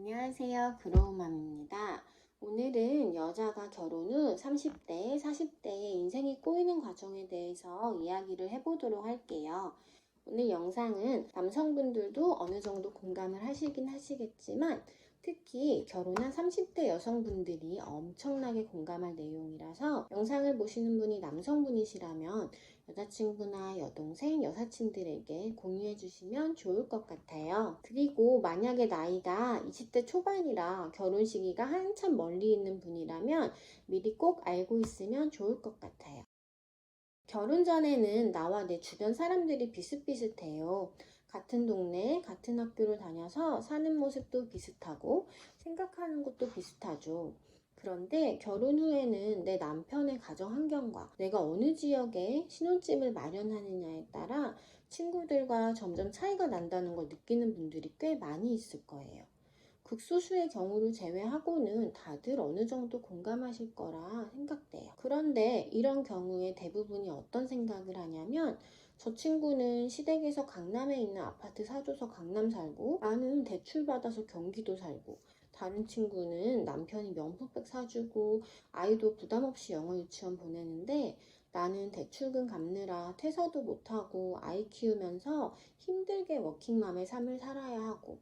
안녕하세요. 그로우맘입니다. 오늘은 여자가 결혼 후 30대, 40대에 인생이 꼬이는 과정에 대해서 이야기를 해보도록 할게요. 오늘 영상은 남성분들도 어느 정도 공감을 하시긴 하시겠지만 특히 결혼한 30대 여성분들이 엄청나게 공감할 내용이라서 영상을 보시는 분이 남성분이시라면 여자친구나 여동생, 여사친들에게 공유해 주시면 좋을 것 같아요. 그리고 만약에 나이가 20대 초반이라 결혼 시기가 한참 멀리 있는 분이라면 미리 꼭 알고 있으면 좋을 것 같아요. 결혼 전에는 나와 내 주변 사람들이 비슷비슷해요. 같은 동네, 같은 학교를 다녀서 사는 모습도 비슷하고 생각하는 것도 비슷하죠. 그런데 결혼 후에는 내 남편의 가정 환경과 내가 어느 지역에 신혼집을 마련하느냐에 따라 친구들과 점점 차이가 난다는 걸 느끼는 분들이 꽤 많이 있을 거예요. 극소수의 경우를 제외하고는 다들 어느 정도 공감하실 거라 생각돼요. 그런데 이런 경우에 대부분이 어떤 생각을 하냐면 저 친구는 시댁에서 강남에 있는 아파트 사줘서 강남 살고 나는 대출 받아서 경기도 살고 다른 친구는 남편이 명품백 사주고 아이도 부담 없이 영어 유치원 보내는데 나는 대출금 갚느라 퇴사도 못하고 아이 키우면서 힘들게 워킹맘의 삶을 살아야 하고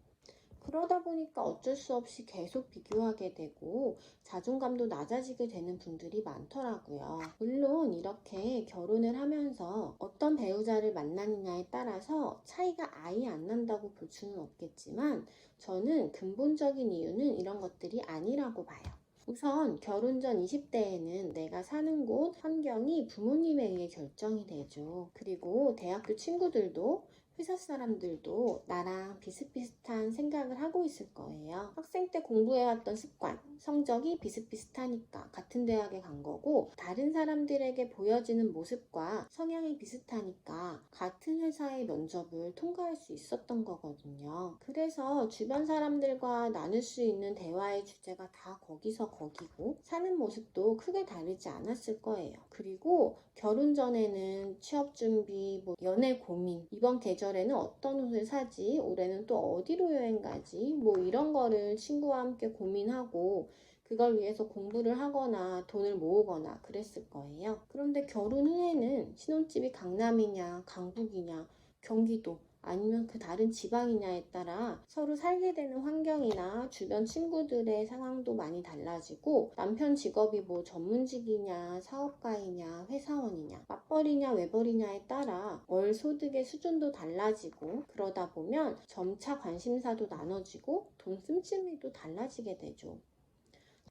그러다 보니까 어쩔 수 없이 계속 비교하게 되고 자존감도 낮아지게 되는 분들이 많더라고요. 물론 이렇게 결혼을 하면서 어떤 배우자를 만나느냐에 따라서 차이가 아예 안 난다고 볼 수는 없겠지만 저는 근본적인 이유는 이런 것들이 아니라고 봐요. 우선 결혼 전 20대에는 내가 사는 곳, 환경이 부모님에 의해 결정이 되죠. 그리고 대학교 친구들도 회사 사람들도 나랑 비슷비슷한 생각을 하고 있을 거예요. 학생 때 공부해왔던 습관, 성적이 비슷비슷하니까 같은 대학에 간 거고 다른 사람들에게 보여지는 모습과 성향이 비슷하니까 같은 회사의 면접을 통과할 수 있었던 거거든요. 그래서 주변 사람들과 나눌 수 있는 대화의 주제가 다 거기서 거기고 사는 모습도 크게 다르지 않았을 거예요. 그리고 결혼 전에는 취업 준비, 연애 고민, 이번 계절에는 어떤 옷을 사지, 올해는 또 어디로 여행 가지, 이런 거를 친구와 함께 고민하고 그걸 위해서 공부를 하거나 돈을 모으거나 그랬을 거예요. 그런데 결혼 후에는 신혼집이 강남이냐, 강북이냐, 경기도, 아니면 그 다른 지방이냐에 따라 서로 살게 되는 환경이나 주변 친구들의 상황도 많이 달라지고 남편 직업이 전문직이냐 사업가이냐 회사원이냐 맞벌이냐 외벌이냐에 따라 월 소득의 수준도 달라지고 그러다 보면 점차 관심사도 나눠지고 돈 씀씀이도 달라지게 되죠.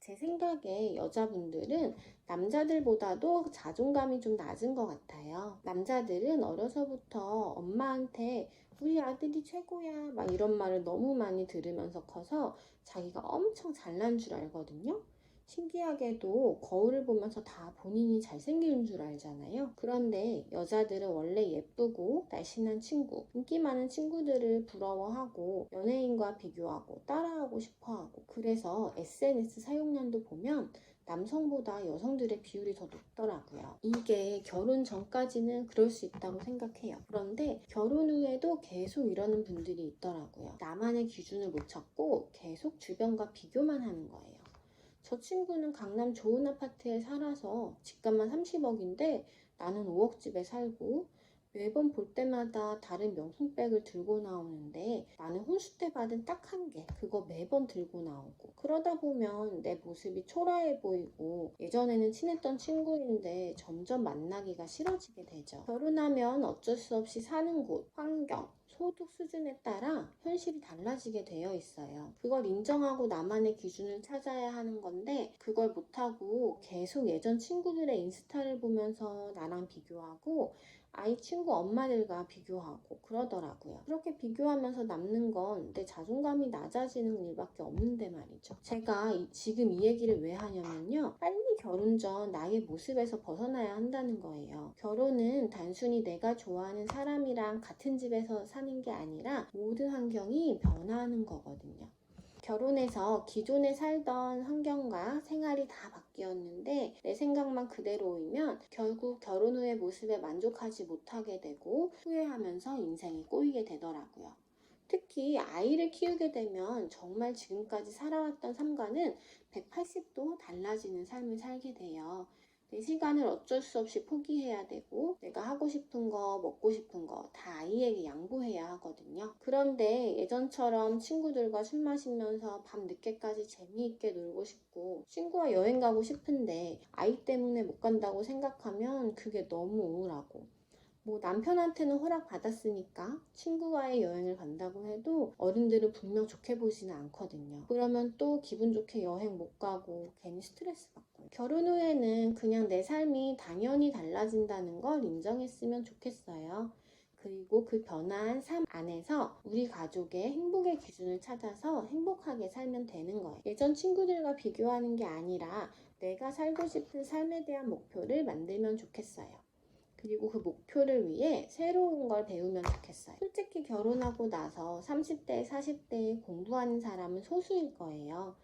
제 생각에 여자분들은 남자들보다도 자존감이 좀 낮은 것 같아요. 남자들은 어려서부터 엄마한테 우리 아들이 최고야 막 이런 말을 너무 많이 들으면서 커서 자기가 엄청 잘난 줄 알거든요. 신기하게도 거울을 보면서 다 본인이 잘생긴 줄 알잖아요. 그런데 여자들은 원래 예쁘고 날씬한 친구, 인기 많은 친구들을 부러워하고 연예인과 비교하고 따라하고 싶어하고 그래서 SNS 사용량도 보면 남성보다 여성들의 비율이 더 높더라고요. 이게 결혼 전까지는 그럴 수 있다고 생각해요. 그런데 결혼 후에도 계속 이러는 분들이 있더라고요. 나만의 기준을 못 찾고 계속 주변과 비교만 하는 거예요. 저 친구는 강남 좋은 아파트에 살아서 집값만 30억인데 나는 5억 집에 살고 매번 볼 때마다 다른 명품백을 들고 나오는데 나는 혼수 때 받은 딱 한 개 그거 매번 들고 나오고 그러다 보면 내 모습이 초라해 보이고 예전에는 친했던 친구인데 점점 만나기가 싫어지게 되죠. 결혼하면 어쩔 수 없이 사는 곳, 환경, 소득 수준에 따라 현실이 달라지게 되어 있어요. 그걸 인정하고 나만의 기준을 찾아야 하는 건데 그걸 못하고 계속 예전 친구들의 인스타를 보면서 나랑 비교하고 아이 친구 엄마들과 비교하고 그러더라고요. 그렇게 비교하면서 남는 건 내 자존감이 낮아지는 일밖에 없는데 말이죠. 제가 지금 이 얘기를 왜 하냐면요. 빨리 결혼 전 나의 모습에서 벗어나야 한다는 거예요. 결혼은 단순히 내가 좋아하는 사람이랑 같은 집에서 사는 게 아니라 모든 환경이 변화하는 거거든요. 결혼해서 기존에 살던 환경과 생활이 다 바뀌었는데 내 생각만 그대로이면 결국 결혼 후의 모습에 만족하지 못하게 되고 후회하면서 인생이 꼬이게 되더라고요. 특히 아이를 키우게 되면 정말 지금까지 살아왔던 삶과는 180도 달라지는 삶을 살게 돼요. 내 시간을 어쩔 수 없이 포기해야 되고 내가 하고 싶은 거, 먹고 싶은 거 다 아이에게 양보해야 하거든요. 그런데 예전처럼 친구들과 술 마시면서 밤 늦게까지 재미있게 놀고 싶고 친구와 여행 가고 싶은데 아이 때문에 못 간다고 생각하면 그게 너무 우울하고 남편한테는 허락 받았으니까 친구와의 여행을 간다고 해도 어른들은 분명 좋게 보지는 않거든요. 그러면 또 기분 좋게 여행 못 가고 괜히 스트레스 받고. 결혼 후에는 그냥 내 삶이 당연히 달라진다는 걸 인정했으면 좋겠어요. 그리고 그 변화한 삶 안에서 우리 가족의 행복의 기준을 찾아서 행복하게 살면 되는 거예요. 예전 친구들과 비교하는 게 아니라 내가 살고 싶은 삶에 대한 목표를 만들면 좋겠어요. 그리고 그 목표를 위해 새로운 걸 배우면 좋겠어요. 솔직히 결혼하고 나서 30대, 40대에 공부하는 사람은 소수일 거예요.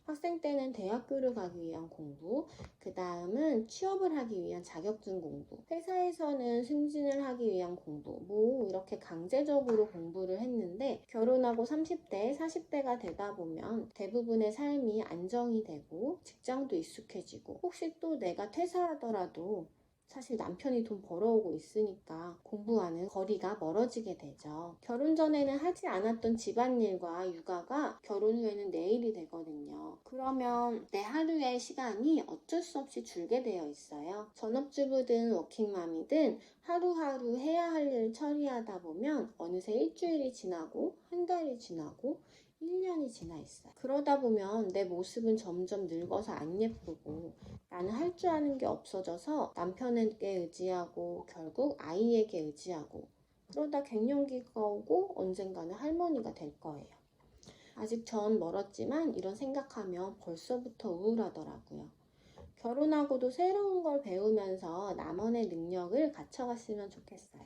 학생 때는 대학교를 가기 위한 공부, 그 다음은 취업을 하기 위한 자격증 공부, 회사에서는 승진을 하기 위한 공부, 이렇게 강제적으로 공부를 했는데 결혼하고 30대, 40대가 되다 보면 대부분의 삶이 안정이 되고 직장도 익숙해지고 혹시 또 내가 퇴사하더라도 사실 남편이 돈 벌어오고 있으니까 공부와는 거리가 멀어지게 되죠. 결혼 전에는 하지 않았던 집안일과 육아가 결혼 후에는 내일이 되거든요. 그러면 내 하루의 시간이 어쩔 수 없이 줄게 되어 있어요. 전업주부든 워킹맘이든 하루하루 해야 할 일을 처리하다 보면 어느새 일주일이 지나고 한 달이 지나고 1년이 지나 있어요. 그러다 보면 내 모습은 점점 늙어서 안 예쁘고 나는 할 줄 아는 게 없어져서 남편에게 의지하고 결국 아이에게 의지하고 그러다 갱년기가 오고 언젠가는 할머니가 될 거예요. 아직 전 멀었지만 이런 생각하면 벌써부터 우울하더라고요. 결혼하고도 새로운 걸 배우면서 나만의 능력을 갖춰갔으면 좋겠어요.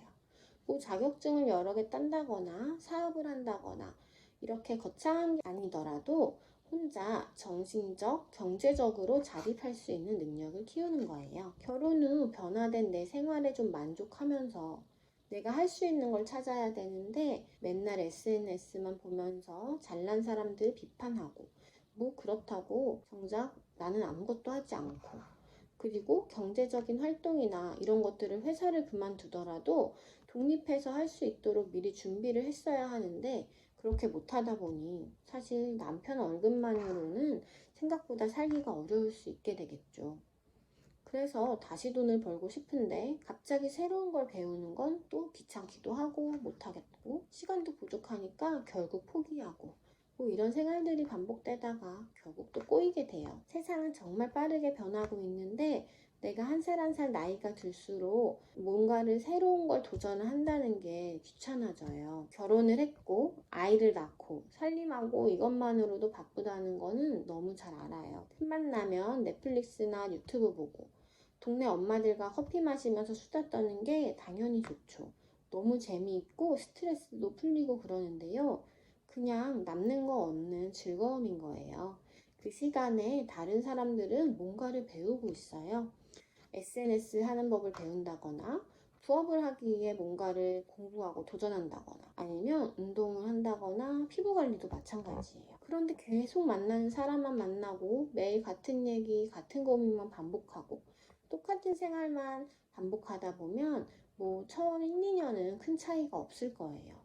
자격증을 여러 개 딴다거나 사업을 한다거나 이렇게 거창한 게 아니더라도 혼자 정신적, 경제적으로 자립할 수 있는 능력을 키우는 거예요. 결혼 후 변화된 내 생활에 좀 만족하면서 내가 할 수 있는 걸 찾아야 되는데 맨날 SNS만 보면서 잘난 사람들 비판하고 그렇다고 정작 나는 아무것도 하지 않고 그리고 경제적인 활동이나 이런 것들을 회사를 그만두더라도 독립해서 할 수 있도록 미리 준비를 했어야 하는데 그렇게 못하다 보니 사실 남편 월급만으로는 생각보다 살기가 어려울 수 있게 되겠죠. 그래서 다시 돈을 벌고 싶은데 갑자기 새로운 걸 배우는 건 또 귀찮기도 하고 못하겠고 시간도 부족하니까 결국 포기하고 이런 생활들이 반복되다가 결국 또 꼬이게 돼요. 세상은 정말 빠르게 변하고 있는데 내가 한 살 한 살 나이가 들수록 뭔가를 새로운 걸 도전을 한다는 게 귀찮아져요. 결혼을 했고 아이를 낳고 살림하고 이것만으로도 바쁘다는 거는 너무 잘 알아요. 틈만 나면 넷플릭스나 유튜브 보고 동네 엄마들과 커피 마시면서 수다 떠는 게 당연히 좋죠. 너무 재미있고 스트레스도 풀리고 그러는데요. 그냥 남는 거 없는 즐거움인 거예요. 그 시간에 다른 사람들은 뭔가를 배우고 있어요. SNS 하는 법을 배운다거나 부업을 하기 위해 뭔가를 공부하고 도전한다거나 아니면 운동을 한다거나 피부 관리도 마찬가지예요. 그런데 계속 만나는 사람만 만나고 매일 같은 얘기, 같은 고민만 반복하고 똑같은 생활만 반복하다 보면 처음 1, 2년은 큰 차이가 없을 거예요.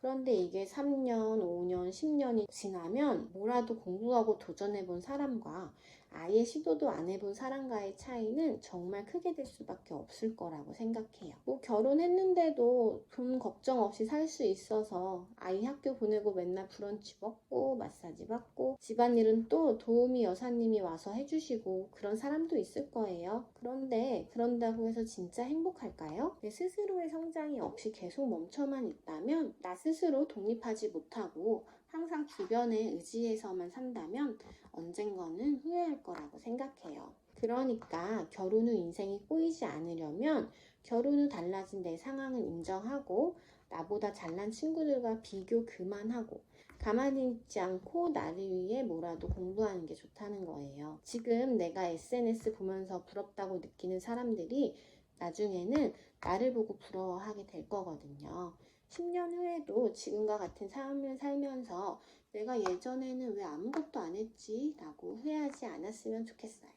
그런데 이게 3년, 5년, 10년이 지나면 뭐라도 공부하고 도전해본 사람과 아예 시도도 안 해본 사람과의 차이는 정말 크게 될 수밖에 없을 거라고 생각해요. 결혼했는데도 돈 걱정 없이 살 수 있어서 아이 학교 보내고 맨날 브런치 먹고 마사지 받고 집안일은 또 도우미 여사님이 와서 해주시고 그런 사람도 있을 거예요. 그런데 그런다고 해서 진짜 행복할까요? 내 스스로의 성장이 없이 계속 멈춰만 있다면 나 스스로 독립하지 못하고 항상 주변에 의지해서만 산다면 언젠가는 후회할 거라고 생각해요. 그러니까 결혼 후 인생이 꼬이지 않으려면 결혼 후 달라진 내 상황을 인정하고 나보다 잘난 친구들과 비교 그만하고 가만히 있지 않고 나를 위해 뭐라도 공부하는 게 좋다는 거예요. 지금 내가 SNS 보면서 부럽다고 느끼는 사람들이 나중에는 나를 보고 부러워하게 될 거거든요. 10년 후에도 지금과 같은 삶을 살면서 내가 예전에는 왜 아무것도 안 했지? 라고 후회하지 않았으면 좋겠어요.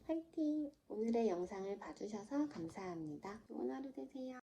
화이팅! 오늘의 영상을 봐주셔서 감사합니다. 좋은 하루 되세요.